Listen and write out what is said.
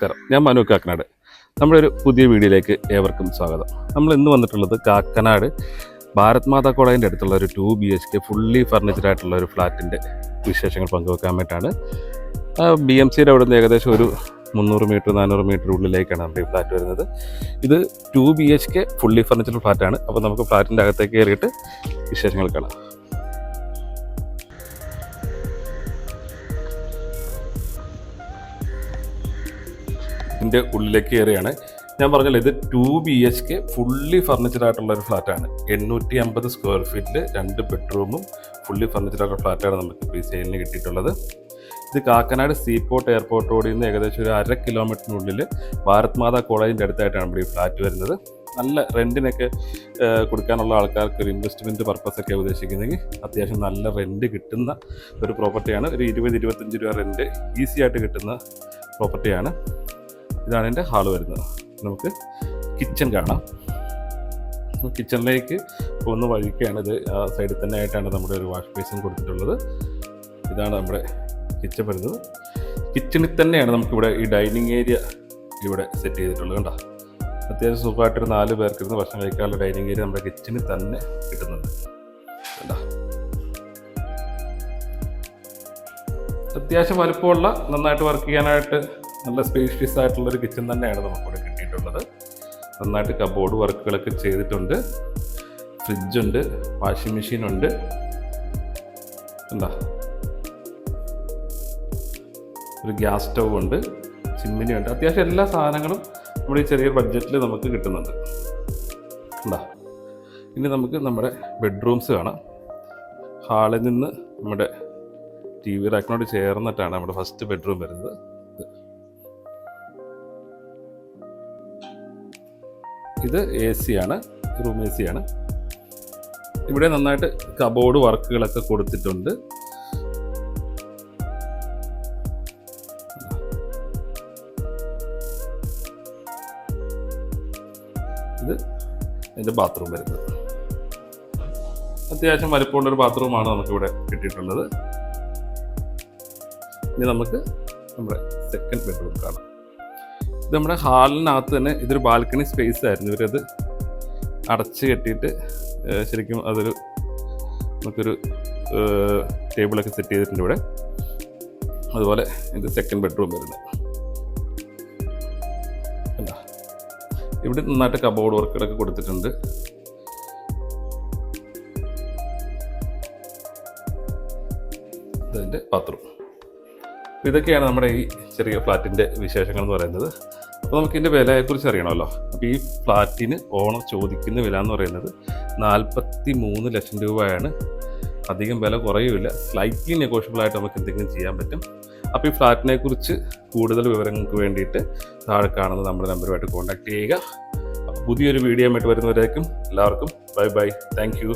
നമസ്കാരം, ഞാൻ മനു കാക്കനാട്. നമ്മുടെ ഒരു പുതിയ വീഡിയോയിലേക്ക് ഏവർക്കും സ്വാഗതം. നമ്മൾ ഇന്ന് വന്നിട്ടുള്ളത് കാക്കനാട് ഭാരത് മാതാ കോളേജിൻ്റെ അടുത്തുള്ള ഒരു 2 BHK ഫുള്ളി ഫർണിച്ചഡ് ആയിട്ടുള്ള ഒരു ഫ്ലാറ്റിൻ്റെ വിശേഷങ്ങൾ പങ്കുവെക്കാൻ വേണ്ടിയിട്ടാണ്. BMCയുടെ അവിടെ നിന്ന് ഏകദേശം ഒരു 300 മീറ്റർ 400 മീറ്റർ ഉള്ളിലേക്കാണ് നമ്മുടെ ഈ ഫ്ലാറ്റ് വരുന്നത്. ഇത് 2 BHK ഫുള്ളി ഫർണിച്ചഡ് ഫ്ലാറ്റാണ്. അപ്പോൾ നമുക്ക് ഫ്ലാറ്റിൻ്റെ അകത്തേക്ക് കയറിയിട്ട് വിശേഷങ്ങൾ കാണാം. ഇതിൻ്റെ ഉള്ളിലേക്ക് കയറിയാണ്. ഞാൻ പറഞ്ഞല്ലോ, ഇത് 2 BHK ഫുള്ളി ഫർണിച്ചഡ് ആയിട്ടുള്ള ഒരു ഫ്ലാറ്റാണ്. 850 സ്ക്വയർ ഫീറ്റിൽ 2 ബെഡ്റൂമും ഫുള്ളി ഫർണിച്ചഡ് ആയിട്ടുള്ള ഫ്ലാറ്റാണ് നമുക്ക് ഇപ്പോൾ ഈ സെയിലിന് കിട്ടിയിട്ടുള്ളത്. ഇത് കാക്കനാട് സീപോർട്ട് എയർപോർട്ട് റോഡിൽ നിന്ന് ഏകദേശം ഒരു 1/2 കിലോമീറ്ററിനുള്ളിൽ ഭാരത് മാതാ കോളേജിൻ്റെ അടുത്തായിട്ടാണ് ഇവിടെ ഈ ഫ്ലാറ്റ് വരുന്നത്. നല്ല റെൻറ്റിനൊക്കെ കൊടുക്കാനുള്ള ആൾക്കാർക്ക് ഒരു ഇൻവെസ്റ്റ്മെൻറ്റ് പർപ്പസൊക്കെ ഉദ്ദേശിക്കുന്നെങ്കിൽ അത്യാവശ്യം നല്ല റെൻറ്റ് കിട്ടുന്ന ഒരു പ്രോപ്പർട്ടിയാണ്. ഒരു 20-25 രൂപ റെൻറ്റ് ഈസി ആയിട്ട് കിട്ടുന്ന പ്രോപ്പർട്ടിയാണ്. ഇതാണ് എൻ്റെ ഹാള് വരുന്നത്. നമുക്ക് കിച്ചൺ കാണാം. കിച്ചണിലേക്ക് പോകുന്ന വഴിക്കാണ് ഇത്. ആ സൈഡിൽ തന്നെ ആയിട്ടാണ് നമ്മുടെ ഒരു വാഷ് ബേസിൻ കൊടുത്തിട്ടുള്ളത്. ഇതാണ് നമ്മുടെ കിച്ചൺ വരുന്നത്. കിച്ചണിൽ തന്നെയാണ് നമുക്കിവിടെ ഈ ഡൈനിങ് ഏരിയ ഇവിടെ സെറ്റ് ചെയ്തിട്ടുള്ളത്. കണ്ടോ, അത്യാവശ്യം സുഖമായിട്ടൊരു 4 പേർക്കിരുന്ന് ഭക്ഷണം കഴിക്കാനുള്ള ഡൈനിങ് ഏരിയ നമ്മുടെ കിച്ചണിൽ തന്നെ കിട്ടുന്നുണ്ട്. കണ്ടോ, അത്യാവശ്യം വലുപ്പമുള്ള, നന്നായിട്ട് വർക്ക് ചെയ്യാനായിട്ട് നല്ല സ്പേഷ്യസ് ആയിട്ടുള്ളൊരു കിച്ചൺ തന്നെയാണ് നമുക്കിവിടെ കിട്ടിയിട്ടുള്ളത്. നന്നായിട്ട് കബോർഡ് വർക്കുകളൊക്കെ ചെയ്തിട്ടുണ്ട്. ഫ്രിഡ്ജുണ്ട്, വാഷിംഗ് മെഷീനുണ്ട്, എന്താ ഒരു ഗ്യാസ് സ്റ്റൗ ഉണ്ട്, ചിമ്മിനി ഉണ്ട്. അത്യാവശ്യം എല്ലാ സാധനങ്ങളും നമ്മുടെ ഈ ചെറിയ ബഡ്ജറ്റിൽ നമുക്ക് കിട്ടുന്നുണ്ട്. എന്താ, ഇനി നമുക്ക് നമ്മുടെ ബെഡ്റൂംസ് കാണാം. ഹാളിൽ നിന്ന് നമ്മുടെ TV റാക്കിനോട് ചേർന്നിട്ടാണ് നമ്മുടെ ഫസ്റ്റ് ബെഡ്റൂം വരുന്നത്. ഇത് AC ആണ്, റൂം AC ആണ്. ഇവിടെ നന്നായിട്ട് കബോർഡ് വർക്കുകളൊക്കെ കൊടുത്തിട്ടുണ്ട്. ഇത് എൻ്റെ ബാത്റൂം വരുന്നത്. അത്യാവശ്യം വലിപ്പമുള്ളൊരു ബാത്റൂമാണ് നമുക്കിവിടെ കിട്ടിയിട്ടുള്ളത്. ഇനി നമുക്ക് നമ്മുടെ സെക്കൻഡ് ബെഡ്റൂം കാണാം. ഇത് നമ്മുടെ ഹാളിനകത്ത് തന്നെ ഇതൊരു ബാൽക്കണി സ്പേസ് ആയിരുന്നു. ഇവരത് അടച്ച് കെട്ടിയിട്ട് ശരിക്കും അതൊരു നമുക്കൊരു ടേബിളൊക്കെ സെറ്റ് ചെയ്തിട്ടുണ്ട് ഇവിടെ. അതുപോലെ ഇത് സെക്കൻഡ് ബെഡ്റൂം വരുന്നത്. എന്താ, ഇവിടെ നന്നായിട്ട് കബോർഡ് വർക്കുകളൊക്കെ കൊടുത്തിട്ടുണ്ട്. ഇതിൻ്റെ ബാത്റൂം. ഇതൊക്കെയാണ് നമ്മുടെ ഈ ചെറിയ ഫ്ലാറ്റിൻ്റെ വിശേഷങ്ങൾ എന്ന് പറയുന്നത്. അപ്പോൾ നമുക്ക് ഇതിൻ്റെ വിലയെക്കുറിച്ച് അറിയണമല്ലോ. അപ്പോൾ ഈ ഫ്ലാറ്റിന് ഓണർ ചോദിക്കുന്ന വില എന്ന് പറയുന്നത് 43 ലക്ഷം രൂപയാണ്. അധികം വില കുറയുമില്ല, സ്ലൈറ്റ്ലി നെഗോഷ്യബിളായിട്ട് നമുക്ക് എന്തെങ്കിലും ചെയ്യാൻ പറ്റും. അപ്പോൾ ഈ ഫ്ലാറ്റിനെ കുറിച്ച് കൂടുതൽ വിവരങ്ങൾക്ക് വേണ്ടിയിട്ട് താഴെ കാണുന്ന നമ്മുടെ നമ്പറുമായിട്ട് കോൺടാക്ട് ചെയ്യുക. അപ്പോൾ പുതിയൊരു വീഡിയോ ആയിട്ട് വരുന്നവരേക്കും എല്ലാവർക്കും ബൈ ബൈ, താങ്ക് യു.